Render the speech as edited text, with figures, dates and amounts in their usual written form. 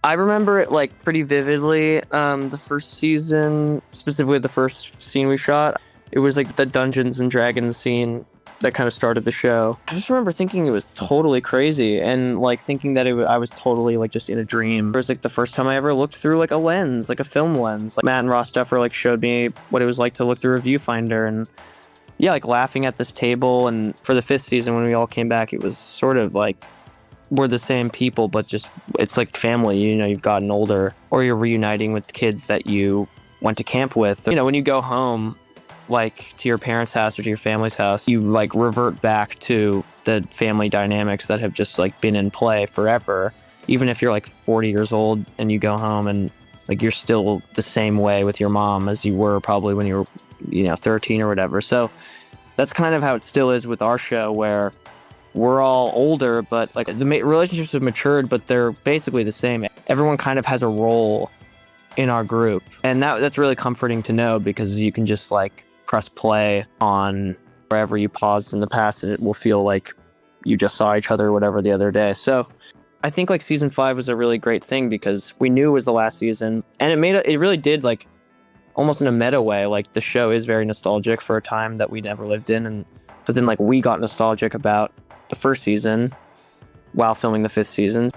I remember it like pretty vividly. The first season, specifically the first scene we shot, it was like the Dungeons and Dragons scene that kind of started the show. I just remember thinking it was totally crazy and like thinking that I was totally like just in a dream. It was like the first time I ever looked through like a lens, like a film lens. Like Matt and Ross Duffer like showed me what it was like to look through a viewfinder, and yeah, like laughing at this table. And for the fifth season when we all came back, it was sort of like we're the same people, but just it's like family. You know, you've gotten older, or you're reuniting with kids that you went to camp with. You know, when you go home, like to your parents' house or to your family's house, you like revert back to the family dynamics that have just like been in play forever. Even if you're like 40 years old and you go home and like you're still the same way with your mom as you were probably when you were, 13 or whatever. So that's kind of how it still is with our show, where we're all older, but like the relationships have matured, but they're basically the same. Everyone kind of has a role in our group, and that's really comforting to know, because you can just like press play on wherever you paused in the past and it will feel like you just saw each other or whatever the other day. So I think like season 5 was a really great thing because we knew it was the last season, and it really did, like almost in a meta way, like the show is very nostalgic for a time that we never lived in, but then like we got nostalgic about the first season while filming the 5th season.